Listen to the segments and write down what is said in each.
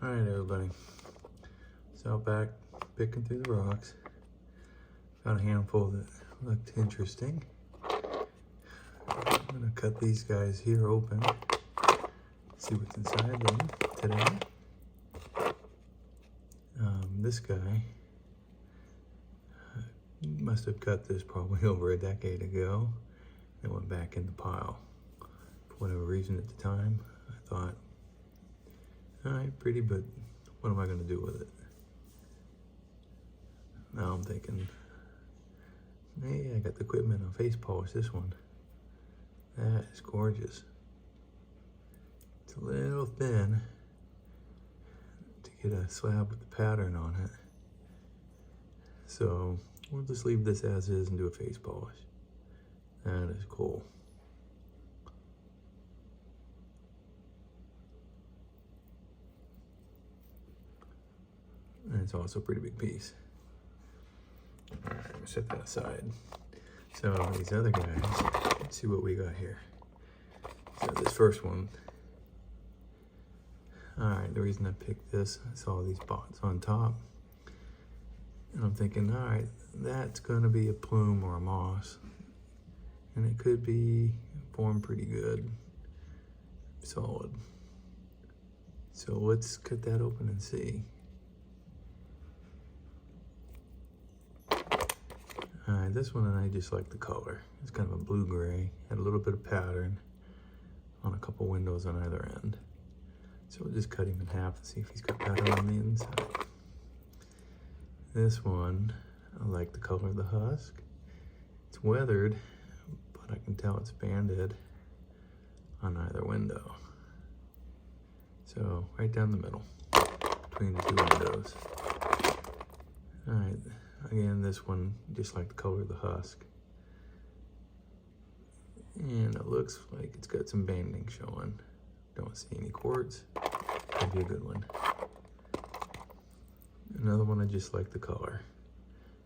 All right, everybody. So out back, picking through the rocks. Found a handful that looked interesting. I'm gonna cut these guys here open. See what's inside them today. This guy must have cut this probably over a decade ago. It went back in the pile. For whatever reason at the time, I thought, all right, pretty, but what am I gonna do with it? Now I'm thinking, hey, I got the equipment on face polish this one. That is gorgeous. It's a little thin to get a slab with the pattern on it. So we'll just leave this as is and do a face polish. That is cool. And it's also a pretty big piece. All right, I'm gonna set that aside. So these other guys, let's see what we got here. So this first one, all right, the reason I picked this, I saw these spots on top. And I'm thinking, all right, that's gonna be a plume or a moss. And it could be formed pretty good, solid. So let's cut that open and see. All right, this one, and I just like the color. It's kind of a blue-gray, had a little bit of pattern on a couple windows on either end. So we'll just cut him in half and see if he's got pattern on the inside. This one, I like the color of the husk. It's weathered, but I can tell it's banded on either window. So right down the middle, between the two windows. All right. Again, this one, just like the color of the husk. And it looks like it's got some banding showing. Don't see any quartz. Could be a good one. Another one, I just like the color.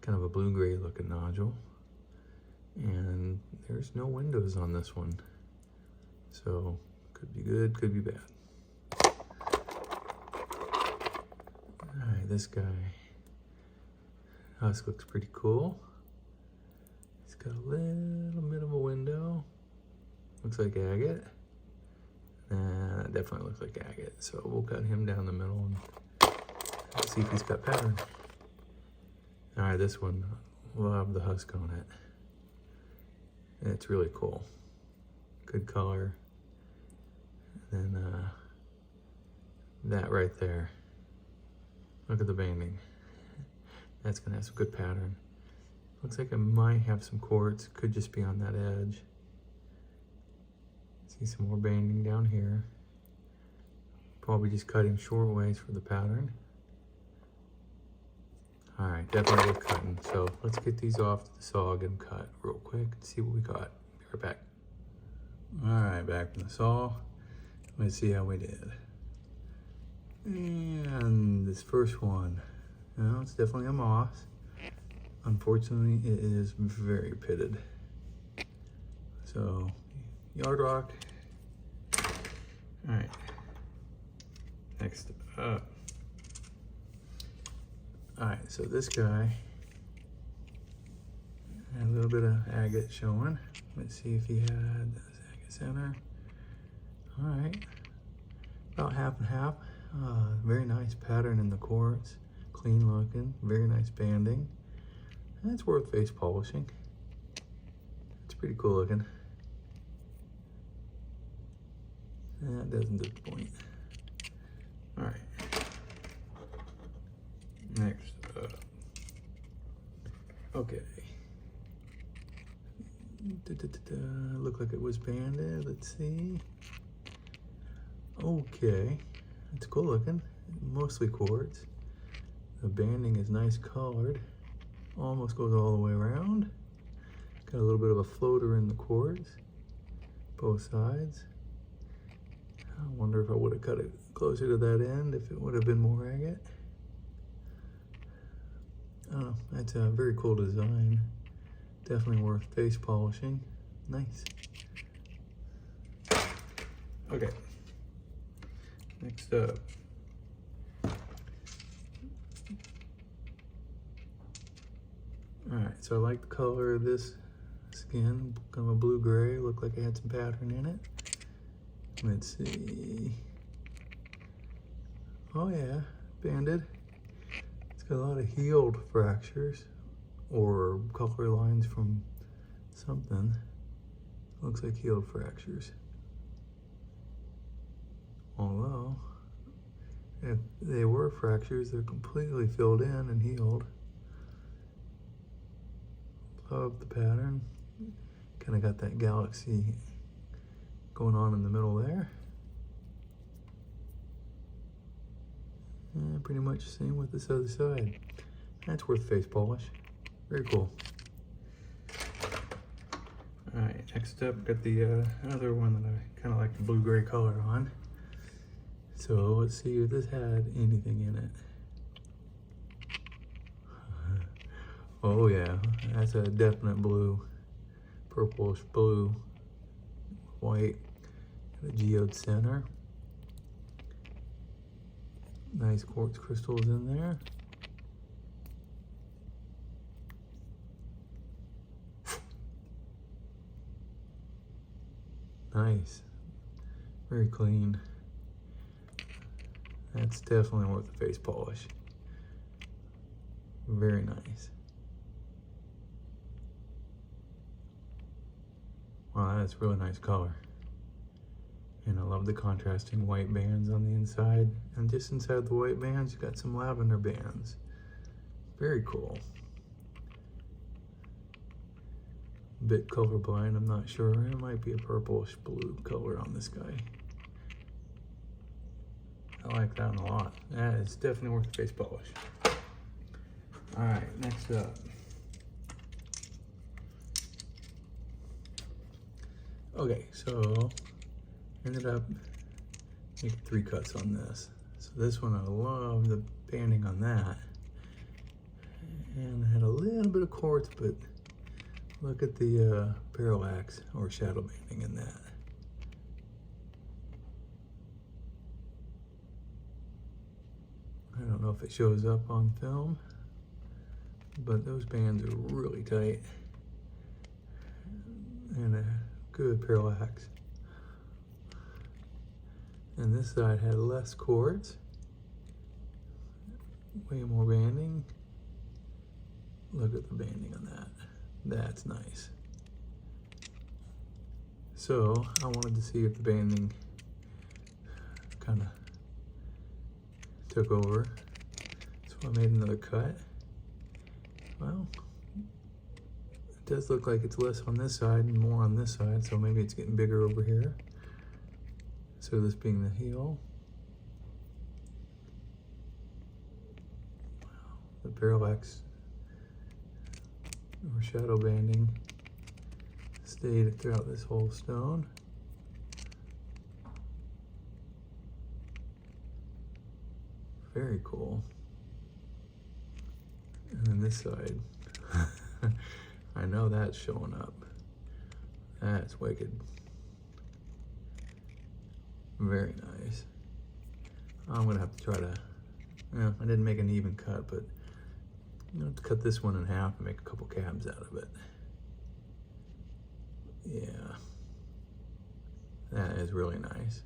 Kind of a blue-gray looking nodule. And there's no windows on this one. So, could be good, could be bad. All right, this guy. Husk looks pretty cool. It's got a little bit of a window. Looks like agate. That definitely looks like agate. So we'll cut him down the middle and see if he's got pattern. All right, this one, love the husk on it. It's really cool. Good color. And then that right there. Look at the banding. That's gonna have some good pattern. Looks like it might have some quartz, could just be on that edge. See some more banding down here. Probably just cutting short ways for the pattern. All right, definitely worth cutting. So let's get these off to the saw, get them cut real quick, and see what we got. Be right back. All right, back from the saw. Let's see how we did. And this first one, well, it's definitely a moss. Unfortunately, it is very pitted. So, yard rock. All right. Next up. All right, so this guy had a little bit of agate showing. Let's see if he had this agate center. All right, about half and half. Very nice pattern in the quartz. Clean looking, very nice banding. That's worth face polishing. It's pretty cool looking. That doesn't disappoint. All right. Next up. Okay. Looked like it was banded. Let's see. Okay. It's cool looking. Mostly quartz. The banding is nice colored. Almost goes all the way around. Got a little bit of a floater in the quartz. Both sides. I wonder if I would have cut it closer to that end if it would have been more agate. Oh, that's a very cool design. Definitely worth face polishing. Nice. Okay. Next up. so I like the color of this skin, kind of a blue-gray, looked like it had some pattern in it. Let's see. Oh yeah, banded. It's got a lot of healed fractures or color lines from something. Looks like healed fractures. Although, if they were fractures, they're completely filled in and healed. Love the pattern. Kind of got that galaxy going on in the middle there. And pretty much the same with this other side. That's worth face polish. Very cool. Alright, next up, got the other one that I kind of like the blue-gray color on. So let's see if this had anything in it. Oh yeah, that's a definite blue. Purplish blue, white, got a geode center. Nice quartz crystals in there. Nice, very clean. That's definitely worth the face polish. Very nice. Wow, that's really nice color. And I love the contrasting white bands on the inside. And just inside the white bands, you got some lavender bands. Very cool. A bit colorblind, I'm not sure. It might be a purplish blue color on this guy. I like that one a lot. That is definitely worth the face polish. All right, next up. Okay, so ended up making 3 cuts on this. So this one, I love the banding on that. And I had a little bit of quartz, but look at the parallax or shadow banding in that. I don't know if it shows up on film, but those bands are really tight and a good parallax. And this side had less quartz, way more banding. Look at the banding on that. That's nice. So I wanted to see if the banding kind of took over. So I made another cut. Well, it does look like it's less on this side and more on this side, so maybe it's getting bigger over here. So this being the heel. Wow, the parallax or shadow banding stayed throughout this whole stone. Very cool. And then this side, I know that's showing up. That's wicked. Very nice. I'm gonna have to try to, I didn't make an even cut, but I'm gonna have to cut this one in half and make a couple cabs out of it. Yeah, that is really nice.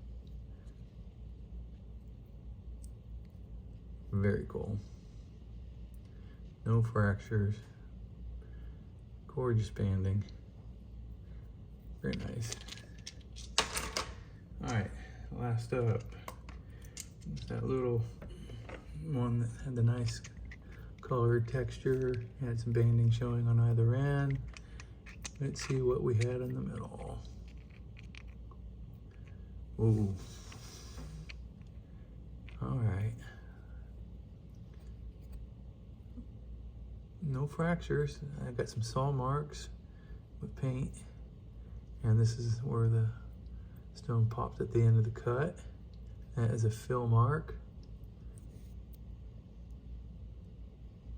Very cool. No fractures. Gorgeous banding. Very nice. All right, last up is that little one that had the nice colored texture, had some banding showing on either end. Let's see what we had in the middle. Ooh. All right. No fractures. I got some saw marks with paint, and this is where the stone popped at the end of the cut. That is a fill mark.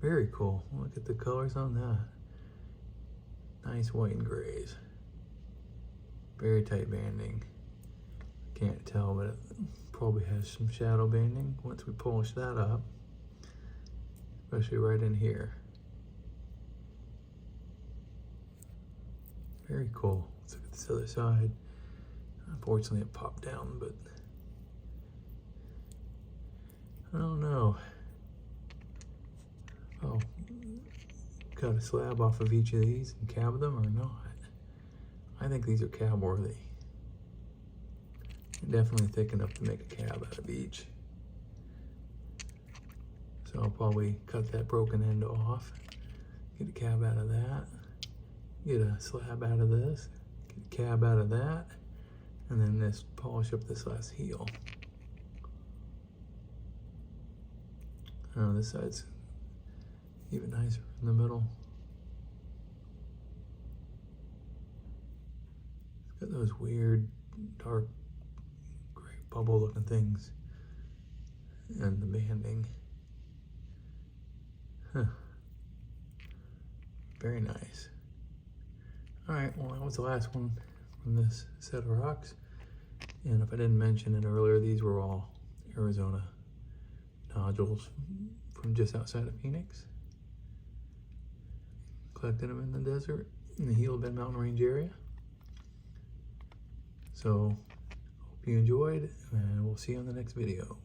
Very cool. Look at the colors on that. Nice white and grays. Very tight banding. Can't tell, but it probably has some shadow banding once we polish that up, especially right in here. Very cool. Let's look at this other side. Unfortunately, it popped down, but I don't know. Oh, cut a slab off of each of these and cab them or not? I think these are cab worthy. Definitely thick enough to make a cab out of each. So I'll probably cut that broken end off, get a cab out of that, get a slab out of this, get a cab out of that, and then this polish up this last heel. Oh, this side's even nicer in the middle. It's got those weird dark gray bubble looking things and the banding. Huh. Very nice. Alright, well that was the last one from this set of rocks. And if I didn't mention it earlier, these were all Arizona nodules from just outside of Phoenix. Collected them in the desert in the Gila Mountain Range area. So, hope you enjoyed, and we'll see you on the next video.